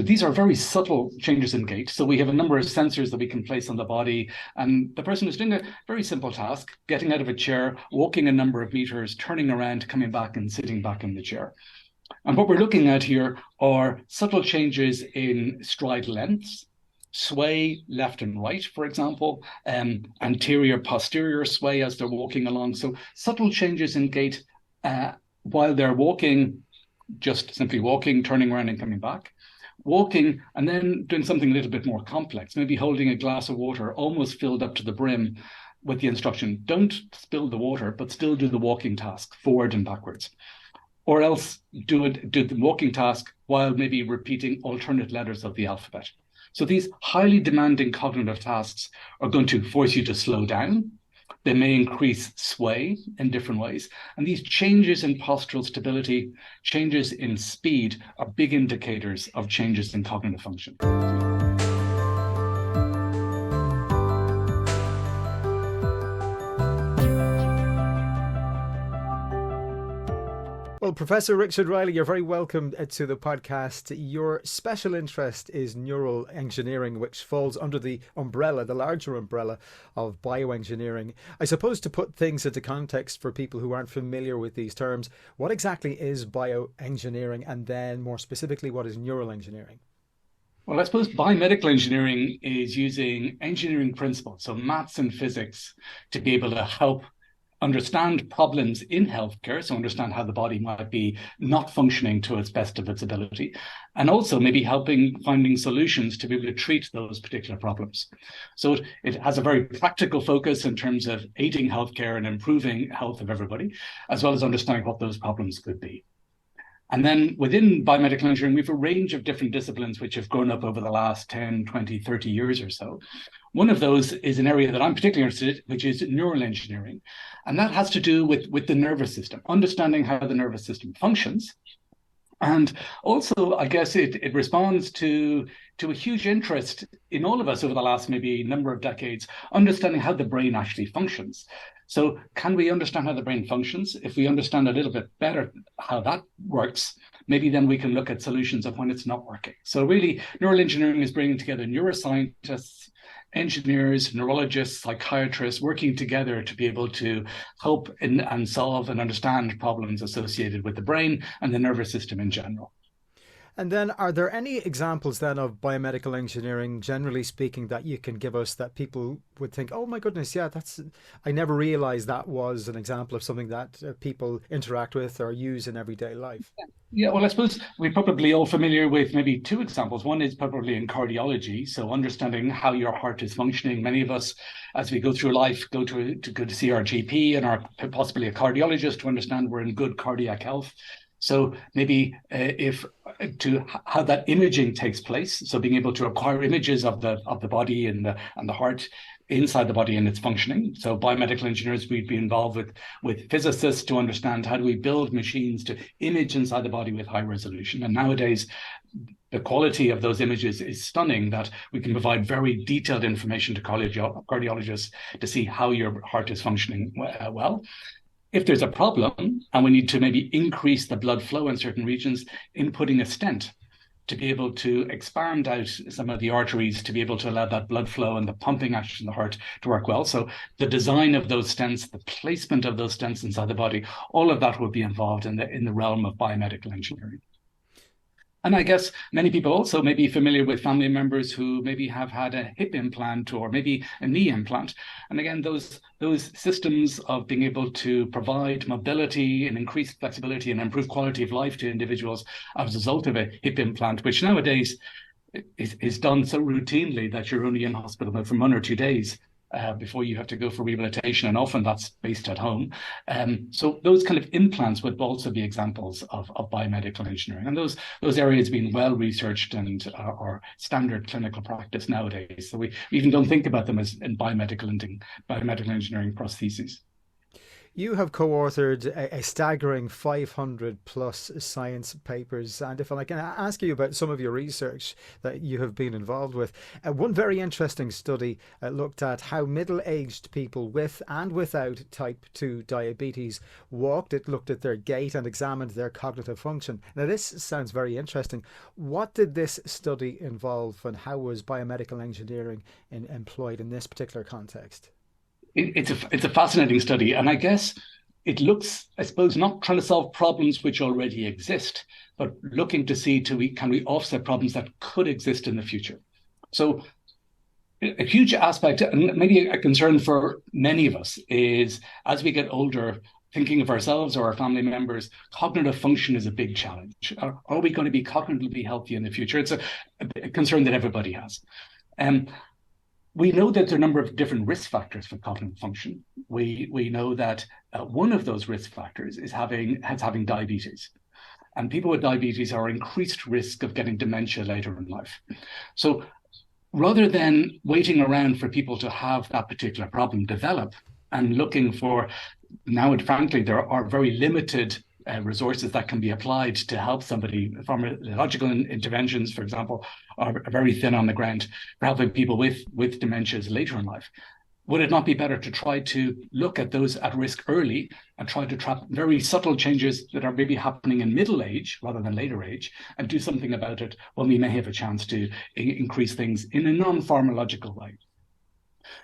these are very subtle changes in gait. So we have a number of sensors that we can place on the body. And the person is doing a very simple task, getting out of a chair, walking a number of meters, turning around, coming back and sitting back in the chair. And what we're looking at here are subtle changes in stride lengths, sway left and right, for example, anterior, posterior sway as they're walking along. So subtle changes in gait while they're walking, just simply walking, turning around and coming back. Walking and then doing something a little bit more complex, maybe holding a glass of water almost filled up to the brim with the instruction, don't spill the water, but still do the walking task forward and backwards. Or else do the walking task while maybe repeating alternate letters of the alphabet. So these highly demanding cognitive tasks are going to force you to slow down. They may increase sway in different ways. And these changes in postural stability, changes in speed are big indicators of changes in cognitive function. Well, Professor Richard Reilly, you're very welcome to the podcast. Your special interest is neural engineering, which falls under the umbrella, the larger umbrella of bioengineering. I suppose to put things into context for people who aren't familiar with these terms, what exactly is bioengineering, and then more specifically, what is neural engineering? Well, I suppose biomedical engineering is using engineering principles, so maths and physics, to be able to help understand problems in healthcare, so understand how the body might be not functioning to its best of its ability, and also maybe finding solutions to be able to treat those particular problems. So it has a very practical focus in terms of aiding healthcare and improving health of everybody, as well as understanding what those problems could be. And then within biomedical engineering, we have a range of different disciplines which have grown up over the last 10, 20, 30 years or so. One of those is an area that I'm particularly interested in, which is neural engineering. And that has to do with the nervous system, understanding how the nervous system functions. And also, I guess it responds to a huge interest in all of us over the last maybe number of decades, understanding how the brain actually functions. So can we understand how the brain functions? If we understand a little bit better how that works, maybe then we can look at solutions of when it's not working. So really, neural engineering is bringing together neuroscientists, engineers, neurologists, psychiatrists working together to be able to help and solve and understand problems associated with the brain and the nervous system in general. And then are there any examples then of biomedical engineering, generally speaking, that you can give us that people would think, oh my goodness, yeah, I never realized that was an example of something that people interact with or use in everyday life? Yeah, well, I suppose we're probably all familiar with maybe two examples. One is probably in cardiology, so understanding how your heart is functioning. Many of us, as we go through life, go to see our GP and possibly a cardiologist to understand we're in good cardiac health. So maybe how that imaging takes place. So being able to acquire images of the body and the heart inside the body and its functioning. So biomedical engineers, we'd be involved with physicists to understand how do we build machines to image inside the body with high resolution. And nowadays, the quality of those images is stunning that we can provide very detailed information to cardiologists to see how your heart is functioning well. If there's a problem and we need to maybe increase the blood flow in certain regions, inputting a stent to be able to expand out some of the arteries to be able to allow that blood flow and the pumping action in the heart to work well. So the design of those stents, the placement of those stents inside the body, all of that would be involved in the realm of biomedical engineering. And I guess many people also may be familiar with family members who maybe have had a hip implant or maybe a knee implant. And again, those systems of being able to provide mobility and increased flexibility and improve quality of life to individuals as a result of a hip implant, which nowadays is done so routinely that you're only in hospital for 1 or 2 days before you have to go for rehabilitation, and often that's based at home. So those kind of implants would also be examples of biomedical engineering, and those areas being well researched and are standard clinical practice nowadays. So we even don't think about them as in biomedical engineering prostheses. You have co-authored a staggering 500 plus science papers, and if I can ask you about some of your research that you have been involved with, one very interesting study looked at how middle-aged people with and without type 2 diabetes walked. It looked at their gait and examined their cognitive function. Now, this sounds very interesting. What did this study involve, and how was biomedical engineering employed in this particular context? It's a fascinating study, and I guess it looks, I suppose, not trying to solve problems which already exist, but looking to see can we offset problems that could exist in the future. So a huge aspect, and maybe a concern for many of us, is as we get older, thinking of ourselves or our family members, cognitive function is a big challenge. Are we going to be cognitively healthy in the future? It's a concern that everybody has. We know that there are a number of different risk factors for cognitive function. We know that one of those risk factors is having diabetes. And people with diabetes are increased risk of getting dementia later in life. So rather than waiting around for people to have that particular problem develop and looking for, now, frankly, there are very limited resources that can be applied to help somebody. Pharmacological interventions, for example, are very thin on the ground for helping people with dementias later in life. Would it not be better to try to look at those at risk early and try to trap very subtle changes that are maybe happening in middle age rather than later age, and do something about it when we may have a chance to increase things in a non-pharmacological way?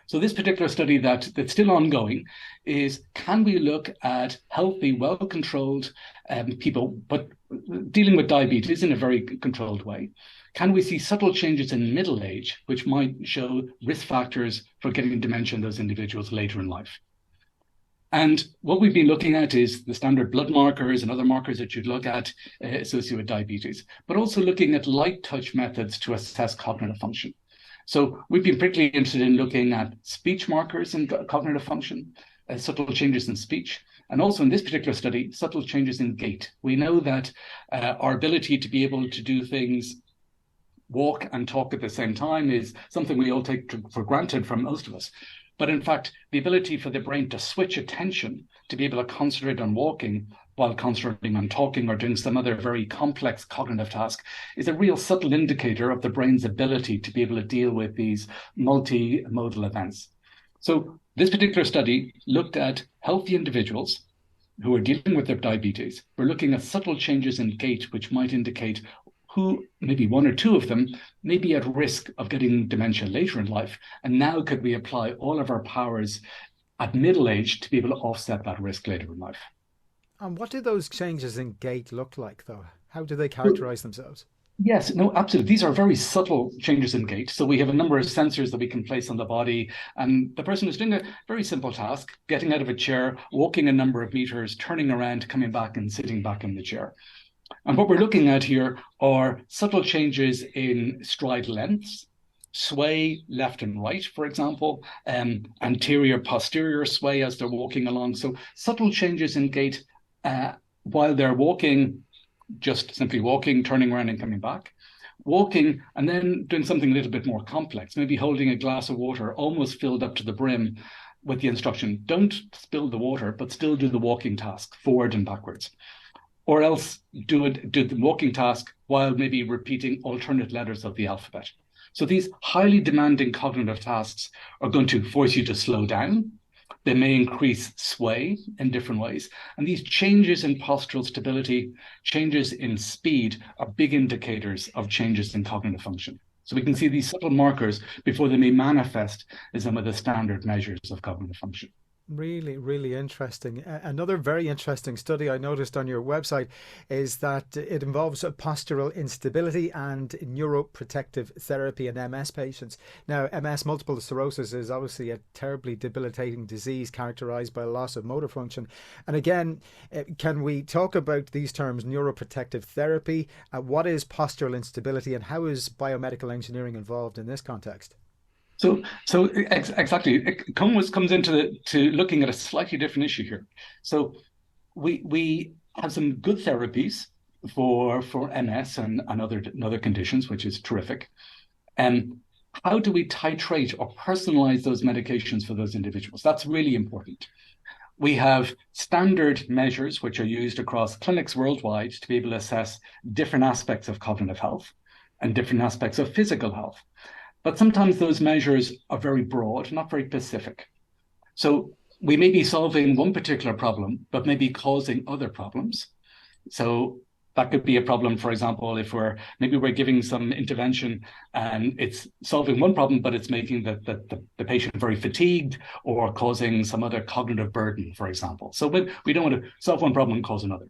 So this particular study that's still ongoing is, can we look at healthy, well-controlled people, but dealing with diabetes in a very controlled way? Can we see subtle changes in middle age, which might show risk factors for getting dementia in those individuals later in life? And what we've been looking at is the standard blood markers and other markers that you'd look at associated with diabetes, but also looking at light touch methods to assess cognitive function. So we've been particularly interested in looking at speech markers and cognitive function, subtle changes in speech, and also in this particular study, subtle changes in gait. We know that our ability to be able to do things, walk and talk at the same time, is something we all take for granted from most of us. But in fact, the ability for the brain to switch attention, to be able to concentrate on walking while concentrating on talking or doing some other very complex cognitive task, is a real subtle indicator of the brain's ability to be able to deal with these multimodal events. So this particular study looked at healthy individuals who are dealing with their diabetes. We're looking at subtle changes in gait, which might indicate who, maybe one or two of them, may be at risk of getting dementia later in life. And now could we apply all of our powers at middle age to be able to offset that risk later in life? And what do those changes in gait look like, though? How do they characterize themselves? Yes, no, absolutely. These are very subtle changes in gait. So we have a number of sensors that we can place on the body, and the person is doing a very simple task, getting out of a chair, walking a number of meters, turning around, coming back and sitting back in the chair. And what we're looking at here are subtle changes in stride lengths, sway left and right, for example, anterior, posterior sway as they're walking along. So subtle changes in gait while they're walking, just simply walking, turning around and coming back, walking, and then doing something a little bit more complex, maybe holding a glass of water almost filled up to the brim with the instruction, don't spill the water, but still do the walking task forward and backwards. Or else do the walking task while maybe repeating alternate letters of the alphabet. So these highly demanding cognitive tasks are going to force you to slow down. They may increase sway in different ways. And these changes in postural stability, changes in speed, are big indicators of changes in cognitive function. So we can see these subtle markers before they may manifest as some of the standard measures of cognitive function. Really, really interesting. Another very interesting study I noticed on your website is that it involves postural instability and neuroprotective therapy in MS patients. Now, MS, multiple sclerosis, is obviously a terribly debilitating disease characterized by a loss of motor function. And again, can we talk about these terms, neuroprotective therapy? What is postural instability, and how is biomedical engineering involved in this context? So exactly, it comes into looking at a slightly different issue here. So we have some good therapies for MS and other conditions, which is terrific. And how do we titrate or personalize those medications for those individuals? That's really important. We have standard measures which are used across clinics worldwide to be able to assess different aspects of cognitive health and different aspects of physical health. But sometimes those measures are very broad, not very specific. So we may be solving one particular problem, but maybe causing other problems. So that could be a problem, for example, if we're giving some intervention and it's solving one problem, but it's making the patient very fatigued or causing some other cognitive burden, for example. So we don't want to solve one problem and cause another.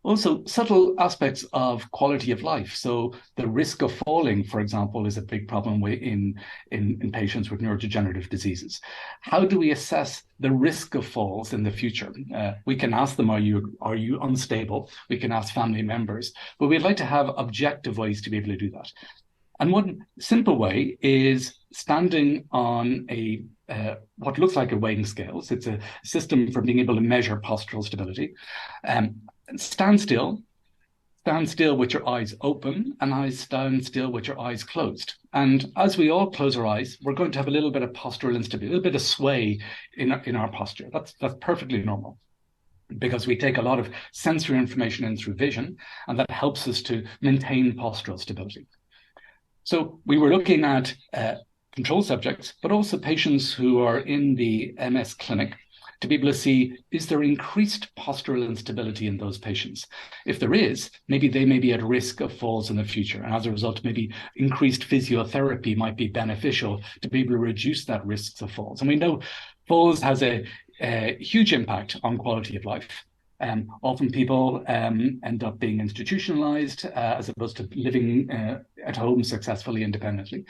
Also, subtle aspects of quality of life. So the risk of falling, for example, is a big problem in patients with neurodegenerative diseases. How do we assess the risk of falls in the future? We can ask them, are you unstable? We can ask family members, but we'd like to have objective ways to be able to do that. And one simple way is standing on what looks like a weighing scales. It's a system for being able to measure postural stability. Stand still with your eyes open, and stand still with your eyes closed. And as we all close our eyes, we're going to have a little bit of postural instability, a little bit of sway in our posture. That's perfectly normal, because we take a lot of sensory information in through vision, and that helps us to maintain postural stability. So we were looking at control subjects, but also patients who are in the MS clinic, to be able to see, is there increased postural instability in those patients? If there is, maybe they may be at risk of falls in the future. And as a result, maybe increased physiotherapy might be beneficial to be able to reduce that risk of falls. And we know falls has a huge impact on quality of life. Often people end up being institutionalized as opposed to living at home successfully independently.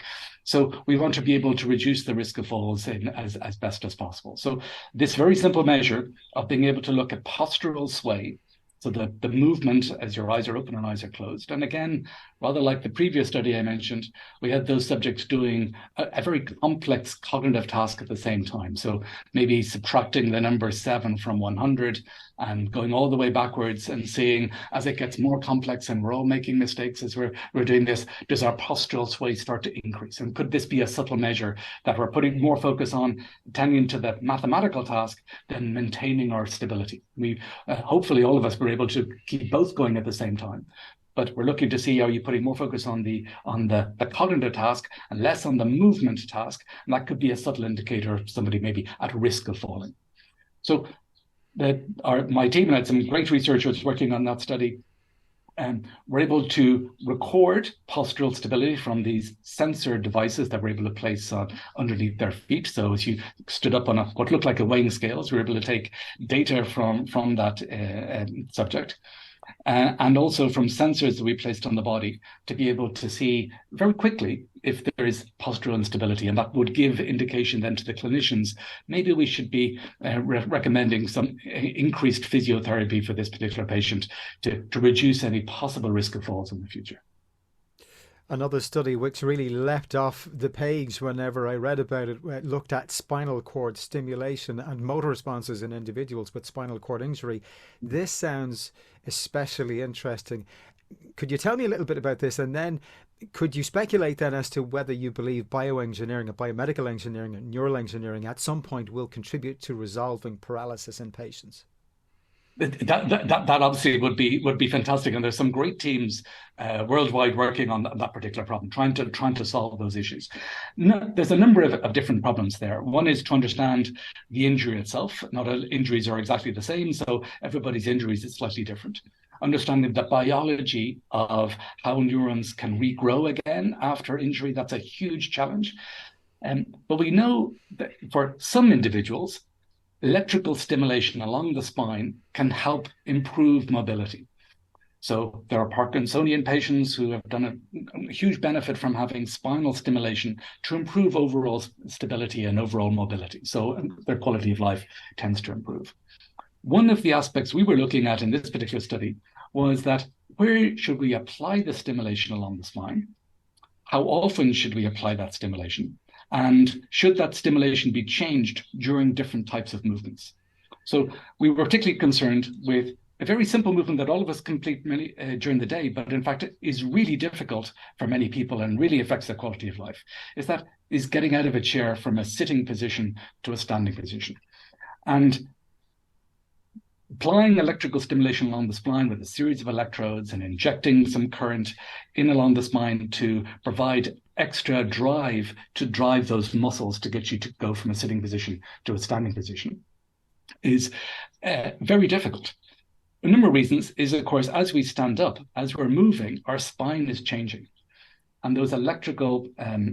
So we want to be able to reduce the risk of falls as best as possible. So this very simple measure of being able to look at postural sway, so the movement as your eyes are open and eyes are closed. And again, rather like the previous study I mentioned, we had those subjects doing a very complex cognitive task at the same time. So maybe subtracting the number 7 from 100 and going all the way backwards and seeing as it gets more complex, and we're all making mistakes as we're doing this, does our postural sway start to increase? And could this be a subtle measure that we're putting more focus on tending to the mathematical task than maintaining our stability? We hopefully all of us were able to keep both going at the same time. But we're looking to see, are you putting more focus on the cognitive task and less on the movement task? And that could be a subtle indicator of somebody maybe at risk of falling. So my team had some great researchers working on that study, and we're able to record postural stability from these sensor devices that we're able to place underneath their feet. So as you stood up on what looked like a weighing scales, we were able to take data from that subject. And also from sensors that we placed on the body to be able to see very quickly if there is postural instability. And that would give indication then to the clinicians, maybe we should be recommending some increased physiotherapy for this particular patient to reduce any possible risk of falls in the future. Another study which really leapt off the page whenever I read about it looked at spinal cord stimulation and motor responses in individuals with spinal cord injury. This sounds especially interesting. Could you tell me a little bit about this? And then could you speculate then as to whether you believe bioengineering or biomedical engineering and neural engineering at some point will contribute to resolving paralysis in patients? That obviously would be fantastic, and there's some great teams worldwide working on that particular problem, trying to solve those issues. There's a number of different problems there. One is to understand the injury itself. Not all injuries are exactly the same, so everybody's injuries is slightly different. Understanding the biology of how neurons can regrow again after injury, that's a huge challenge. But we know that for some individuals, electrical stimulation along the spine can help improve mobility. So there are Parkinsonian patients who have done a huge benefit from having spinal stimulation to improve overall stability and overall mobility. So their quality of life tends to improve. One of the aspects we were looking at in this particular study was that where should we apply the stimulation along the spine? How often should we apply that stimulation? And should that stimulation be changed during different types of movements? So we were particularly concerned with a very simple movement that all of us complete during the day, but in fact is really difficult for many people and really affects their quality of life, is getting out of a chair from a sitting position to a standing position. And applying electrical stimulation along the spine with a series of electrodes and injecting some current in along the spine to provide extra drive to drive those muscles to get you to go from a sitting position to a standing position is very difficult. A number of reasons is, of course, as we stand up, as we're moving, our spine is changing. And those electrical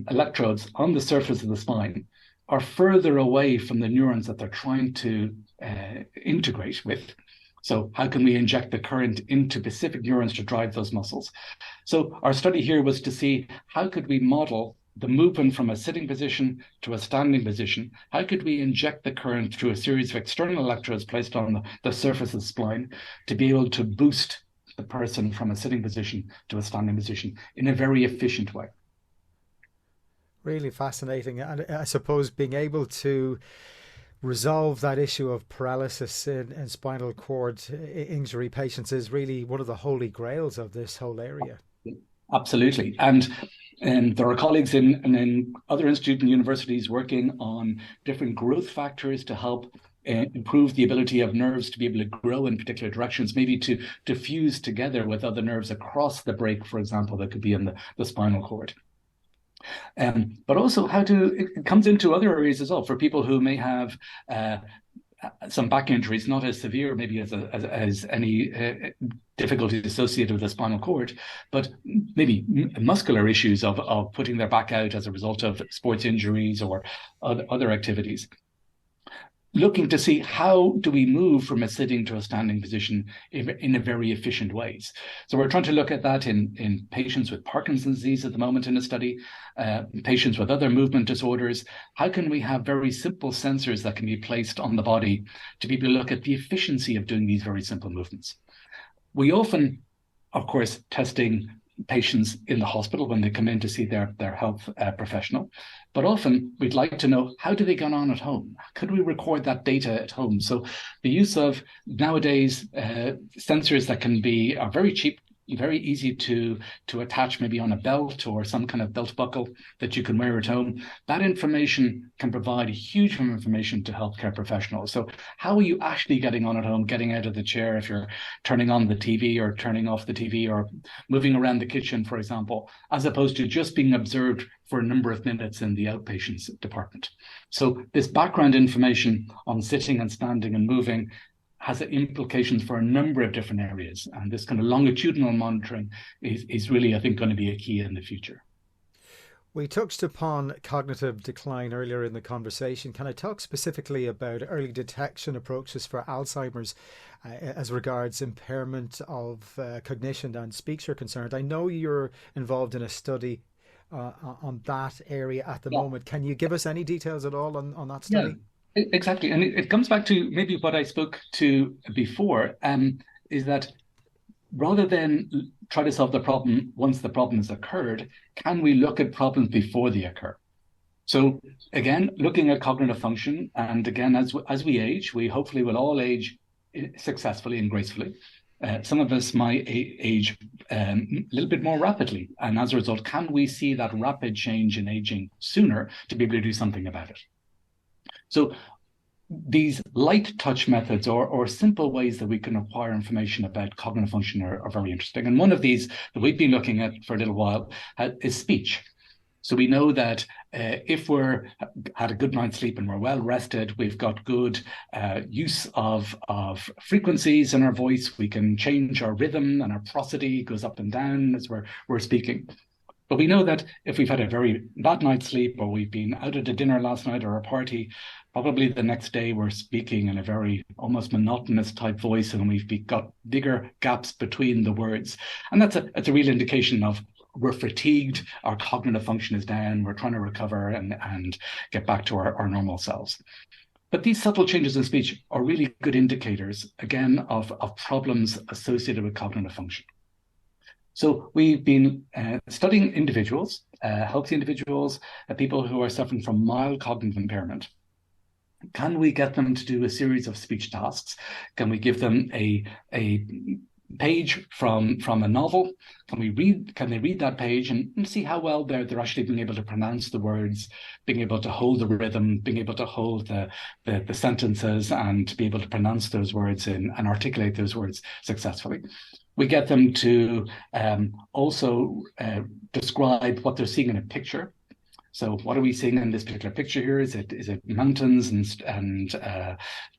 electrodes on the surface of the spine are further away from the neurons that they're trying to integrate with. So how can we inject the current into specific neurons to drive those muscles? So our study here was to see how could we model the movement from a sitting position to a standing position. How could we inject the current through a series of external electrodes placed on the surface of the spine to be able to boost the person from a sitting position to a standing position in a very efficient way? Really fascinating. And I suppose being able to resolve that issue of paralysis in spinal cord injury patients is really one of the holy grails of this whole area. Absolutely. And there are colleagues in other institutes and universities working on different growth factors to help improve the ability of nerves to be able to grow in particular directions, maybe to fuse together with other nerves across the break, for example, that could be in the spinal cord. But also it comes into other areas as well for people who may have some back injuries, not as severe maybe as any difficulties associated with the spinal cord, but maybe muscular issues of putting their back out as a result of sports injuries or other activities. Looking to see how do we move from a sitting to a standing position in a very efficient ways. So we're trying to look at that in patients with Parkinson's disease at the moment in a study, patients with other movement disorders. How can we have very simple sensors that can be placed on the body to be able to look at the efficiency of doing these very simple movements? We often, of course, testing patients in the hospital when they come in to see their health professional. But often we'd like to know, how do they get on at home? Could we record that data at home? So the use of nowadays sensors that are very cheap, very easy to attach maybe on a belt or some kind of belt buckle that you can wear at home. That information can provide a huge amount of information to healthcare professionals. So how are you actually getting on at home, getting out of the chair if you're turning on the TV or turning off the TV or moving around the kitchen, for example, as opposed to just being observed for a number of minutes in the outpatients department. So this background information on sitting and standing and moving has implications for a number of different areas. And this kind of longitudinal monitoring is really, I think, going to be a key in the future. We touched upon cognitive decline earlier in the conversation. Can I talk specifically about early detection approaches for Alzheimer's as regards impairment of cognition and speech are concerned? I know you're involved in a study on that area at the moment. Can you give us any details at all on that study? Yeah. Exactly. And it comes back to maybe what I spoke to before, is that rather than try to solve the problem once the problem has occurred, can we look at problems before they occur? So again, looking at cognitive function, and again, as we age, we hopefully will all age successfully and gracefully. Some of us might age a little bit more rapidly. And as a result, can we see that rapid change in aging sooner to be able to do something about it? So these light touch methods or simple ways that we can acquire information about cognitive function are very interesting. And one of these that we've been looking at for a little while is speech. So we know that if had a good night's sleep and we're well rested, we've got good use of frequencies in our voice. We can change our rhythm and our prosody goes up and down as we're speaking. But we know that if we've had a very bad night's sleep or we've been out at a dinner last night or a party, probably the next day we're speaking in a very almost monotonous type voice and we've got bigger gaps between the words. And that's a real indication of we're fatigued, our cognitive function is down, we're trying to recover and get back to our normal selves. But these subtle changes in speech are really good indicators, again, of problems associated with cognitive function. So we've been studying individuals, healthy individuals, people who are suffering from mild cognitive impairment. Can we get them to do a series of speech tasks? Can we give them a page from a novel. Can they read that page and see how well they're actually being able to pronounce the words, being able to hold the rhythm, being able to hold the sentences, and be able to pronounce those words and articulate those words successfully. We get them to also describe what they're seeing in a picture. So what are we seeing in this particular picture here? Is it mountains and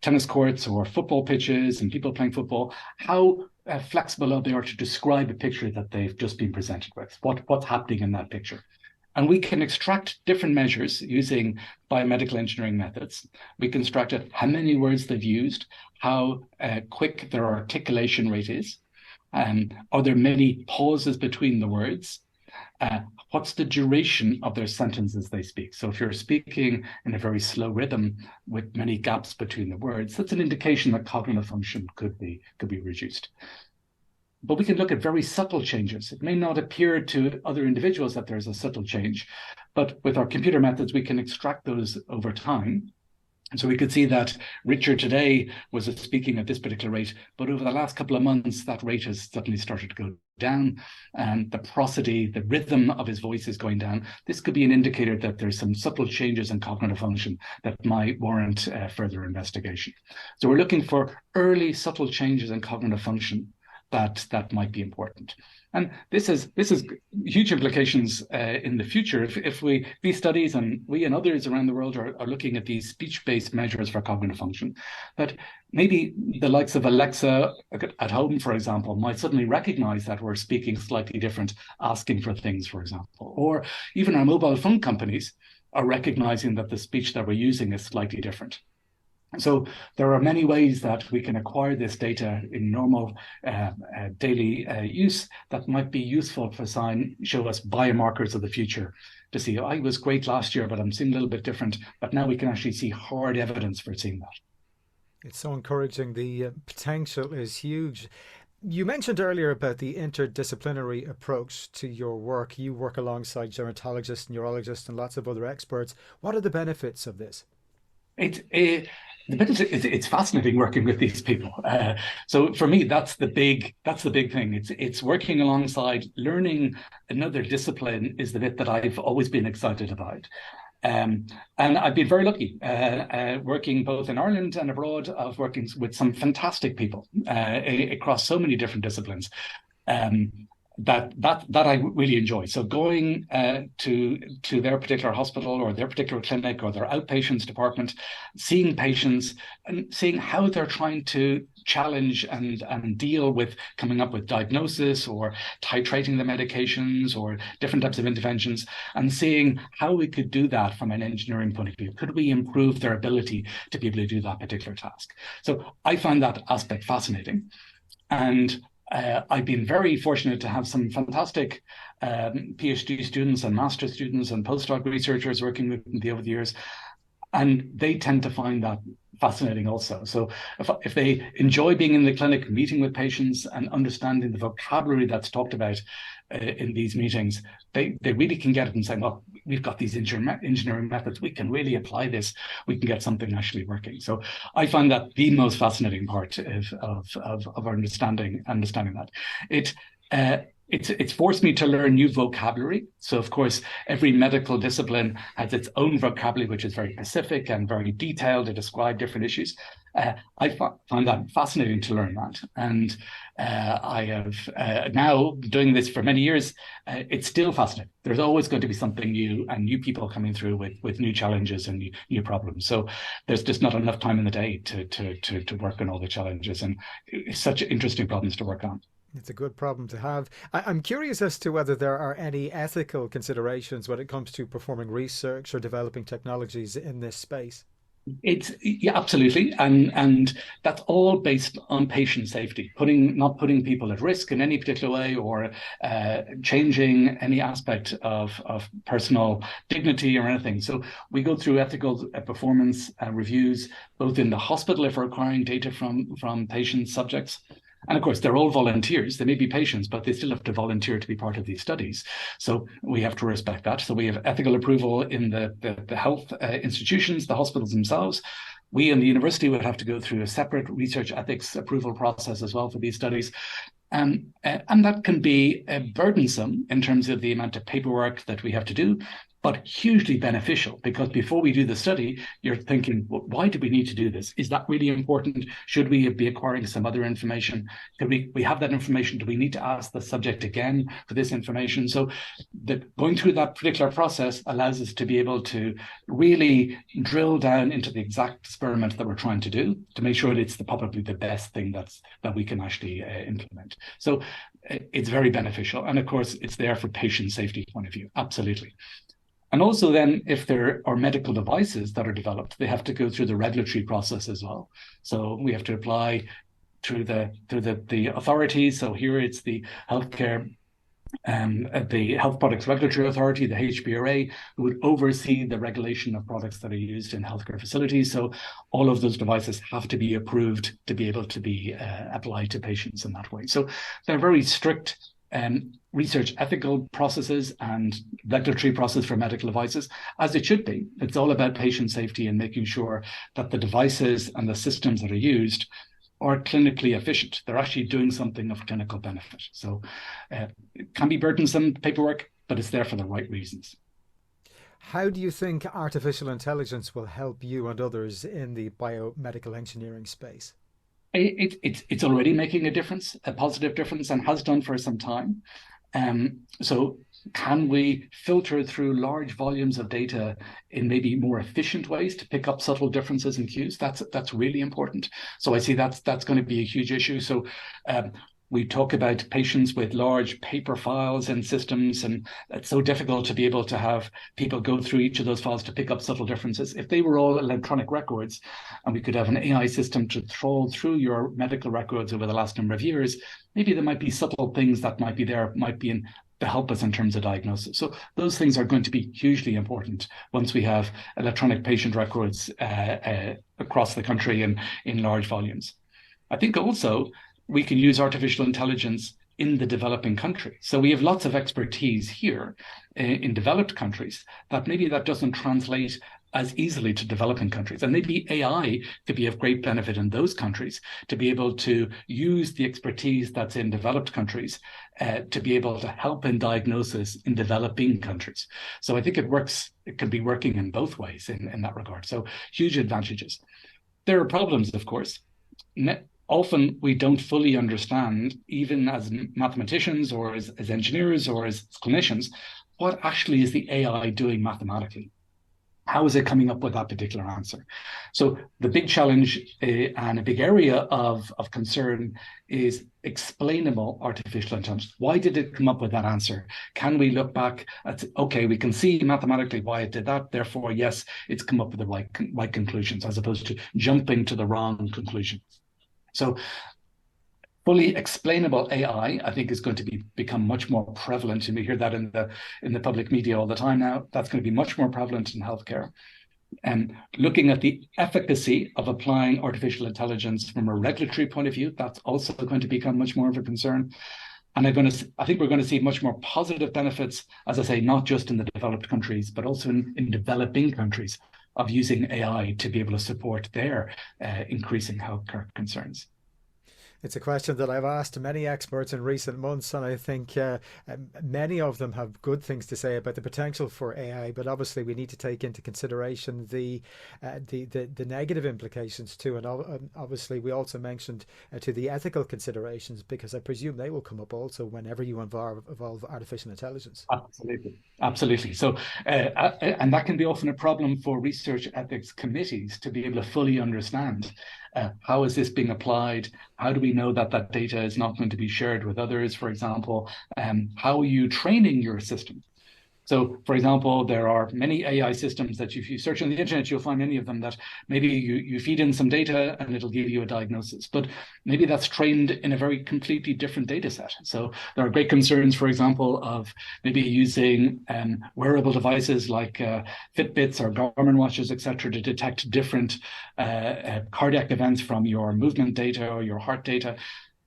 tennis courts or football pitches and people playing football? How flexible are they to describe a picture that they've just been presented with? What's happening in that picture? And we can extract different measures using biomedical engineering methods. We can extract how many words they've used, how quick their articulation rate is. Are there many pauses between the words? What's the duration of their sentences they speak? So if you're speaking in a very slow rhythm with many gaps between the words, that's an indication that cognitive function could be reduced. But we can look at very subtle changes. It may not appear to other individuals that there's a subtle change, but with our computer methods, we can extract those over time. And so we could see that Richard today was speaking at this particular rate, but over the last couple of months, that rate has suddenly started to go down, and the prosody, the rhythm of his voice is going down. This could be an indicator that there's some subtle changes in cognitive function that might warrant further investigation. So we're looking for early subtle changes in cognitive function that might be important. And this is huge implications in the future. If these studies, and we and others around the world are looking at these speech-based measures for cognitive function, that maybe the likes of Alexa at home, for example, might suddenly recognize that we're speaking slightly different, asking for things, for example. Or even our mobile phone companies are recognizing that the speech that we're using is slightly different. So there are many ways that we can acquire this data in normal daily use that might be useful for show us biomarkers of the future to see, I was great last year, but I'm seeing a little bit different. But now we can actually see hard evidence for seeing that. It's so encouraging. The potential is huge. You mentioned earlier about the interdisciplinary approach to your work. You work alongside gerontologists, neurologists, and lots of other experts. What are the benefits of this? It's fascinating working with these people. So for me, that's the big thing. It's working alongside. Learning another discipline is the bit that I've always been excited about. And I've been very lucky working both in Ireland and abroad, of working with some fantastic people across so many different disciplines. That I really enjoy. So going to their particular hospital or their particular clinic or their outpatients department, seeing patients and seeing how they're trying to challenge and deal with coming up with diagnosis or titrating the medications or different types of interventions, and seeing how we could do that from an engineering point of view. Could we improve their ability to be able to do that particular task? So I find that aspect fascinating. And I've been very fortunate to have some fantastic PhD students and master students and postdoc researchers working with me over the years. And they tend to find that fascinating also. So if they enjoy being in the clinic, meeting with patients and understanding the vocabulary that's talked about in these meetings, they really can get it and say, well, we've got these engineering methods, we can really apply this, we can get something actually working. So I find that the most fascinating part of understanding that. It's forced me to learn new vocabulary. So, of course, every medical discipline has its own vocabulary, which is very specific and very detailed to describe different issues. I find that fascinating to learn that. And I have now doing this for many years. It's still fascinating. There's always going to be something new and new people coming through with new challenges and new problems. So there's just not enough time in the day to work on all the challenges. And it's such interesting problems to work on. It's a good problem to have. I'm curious as to whether there are any ethical considerations when it comes to performing research or developing technologies in this space. Yeah, absolutely, and that's all based on patient safety, not putting people at risk in any particular way, or changing any aspect of personal dignity or anything. So we go through ethical performance reviews, both in the hospital if we're acquiring data from patient subjects. And of course, they're all volunteers. They may be patients, but they still have to volunteer to be part of these studies. So we have to respect that. So we have ethical approval in the health institutions, the hospitals themselves. We in the university would have to go through a separate research ethics approval process as well for these studies. And that can be burdensome in terms of the amount of paperwork that we have to do, but hugely beneficial, because before we do the study, you're thinking, well, why do we need to do this? Is that really important? Should we be acquiring some other information? Do we have that information? Do we need to ask the subject again for this information? So going through that particular process allows us to be able to really drill down into the exact experiment that we're trying to do to make sure that it's probably the best thing that we can actually implement. So it's very beneficial. And of course, it's there for patient safety point of view. Absolutely. And also then, if there are medical devices that are developed, they have to go through the regulatory process as well. So we have to apply through the authorities. So here it's the the Health Products Regulatory Authority, the HPRA, who would oversee the regulation of products that are used in healthcare facilities. So all of those devices have to be approved to be able to be applied to patients in that way. So they're very strict research ethical processes and regulatory process for medical devices, as it should be. It's all about patient safety and making sure that the devices and the systems that are used are clinically efficient. They're actually doing something of clinical benefit. So it can be burdensome paperwork, but it's there for the right reasons. How do you think artificial intelligence will help you and others in the biomedical engineering space? It's already making a difference, a positive difference, and has done for some time. So can we filter through large volumes of data in maybe more efficient ways to pick up subtle differences in cues? That's really important. So I see that's going to be a huge issue. So we talk about patients with large paper files and systems, and it's so difficult to be able to have people go through each of those files to pick up subtle differences. If they were all electronic records and we could have an AI system to trawl through your medical records over the last number of years, maybe there might be subtle things that might be there, might be in to help us in terms of diagnosis. So those things are going to be hugely important once we have electronic patient records across the country and in large volumes. I think also we can use artificial intelligence in the developing country. So we have lots of expertise here in developed countries that maybe that doesn't translate as easily to developing countries. And maybe AI could be of great benefit in those countries to be able to use the expertise that's in developed countries to be able to help in diagnosis in developing countries. So I think it can be working in both ways in that regard. So huge advantages. There are problems, of course. Often we don't fully understand, even as mathematicians or as engineers or as clinicians, what actually is the AI doing mathematically? How is it coming up with that particular answer? So the big challenge and a big area of concern is explainable artificial intelligence. Why did it come up with that answer? Can we look back at, okay, we can see mathematically why it did that. Therefore, yes, it's come up with the right conclusions, as opposed to jumping to the wrong conclusion. So fully explainable AI, I think, is going to become much more prevalent, and we hear that in the public media all the time now. That's going to be much more prevalent in healthcare. And looking at the efficacy of applying artificial intelligence from a regulatory point of view, that's also going to become much more of a concern. And I think we're going to see much more positive benefits, as I say, not just in the developed countries, but also in developing countries, of using AI to be able to support their increasing healthcare concerns. It's a question that I've asked many experts in recent months, and I think many of them have good things to say about the potential for AI. But obviously, we need to take into consideration the negative implications too. And obviously, we also mentioned to the ethical considerations, because I presume they will come up also whenever you involve artificial intelligence. Absolutely. So, and that can be often a problem for research ethics committees to be able to fully understand. How is this being applied? How do we know that that data is not going to be shared with others, for example? How are you training your system? So, for example, there are many AI systems that if you search on the internet, you'll find many of them that maybe you feed in some data and it'll give you a diagnosis, but maybe that's trained in a very completely different data set. So there are great concerns, for example, of maybe using wearable devices like Fitbits or Garmin watches, etc., to detect different cardiac events from your movement data or your heart data.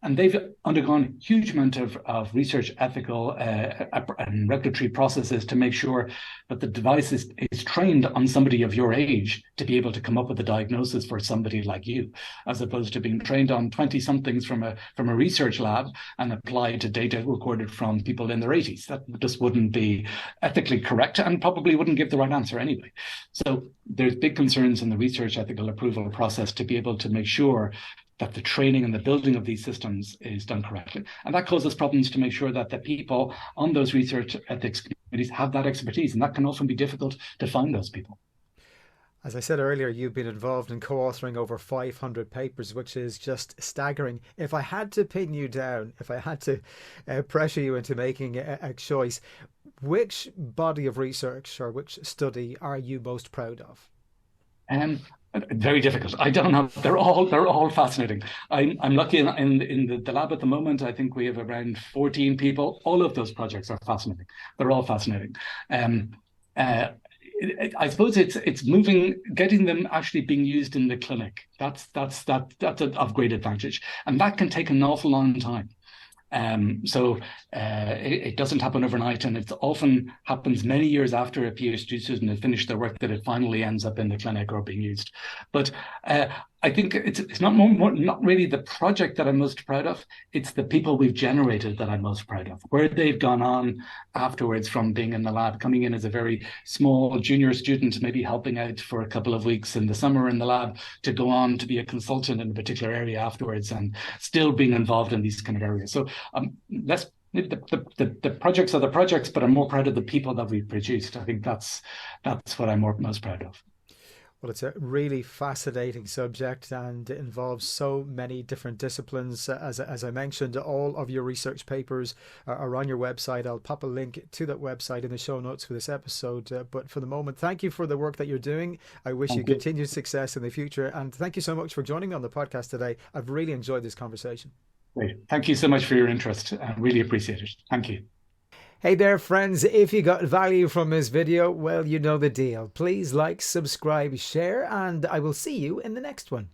And they've undergone huge amount of research, ethical and regulatory processes to make sure that the device is trained on somebody of your age to be able to come up with a diagnosis for somebody like you, as opposed to being trained on 20-somethings from a research lab and applied to data recorded from people in their 80s. That just wouldn't be ethically correct and probably wouldn't give the right answer anyway. So there's big concerns in the research ethical approval process to be able to make sure that the training and the building of these systems is done correctly. And that causes problems to make sure that the people on those research ethics committees have that expertise. And that can often be difficult to find those people. As I said earlier, you've been involved in co-authoring over 500 papers, which is just staggering. If I had to pin you down, if I had to pressure you into making a choice, which body of research or which study are you most proud of? Very difficult. I don't know. They're all fascinating. I'm lucky in the lab at the moment. I think we have around 14 people. All of those projects are fascinating. They're all fascinating. I suppose it's moving, getting them actually being used in the clinic. That's of great advantage, and that can take an awful long time. So it doesn't happen overnight, and it often happens many years after a PhD student has finished their work that it finally ends up in the clinic or being used. But I think it's not really the project that I'm most proud of. It's the people we've generated that I'm most proud of, where they've gone on afterwards from being in the lab, coming in as a very small junior student, maybe helping out for a couple of weeks in the summer in the lab, to go on to be a consultant in a particular area afterwards, and still being involved in these kind of areas. So the projects are the projects, but I'm more proud of the people that we've produced. I think that's what I'm most proud of. Well, it's a really fascinating subject and it involves so many different disciplines. As I mentioned, all of your research papers are on your website. I'll pop a link to that website in the show notes for this episode. But for the moment, thank you for the work that you're doing. I wish you continued success in the future. And thank you so much for joining me on the podcast today. I've really enjoyed this conversation. Great. Thank you so much for your interest. I really appreciate it. Thank you. Hey there, friends. If you got value from this video, well, you know the deal. Please like, subscribe, share, and I will see you in the next one.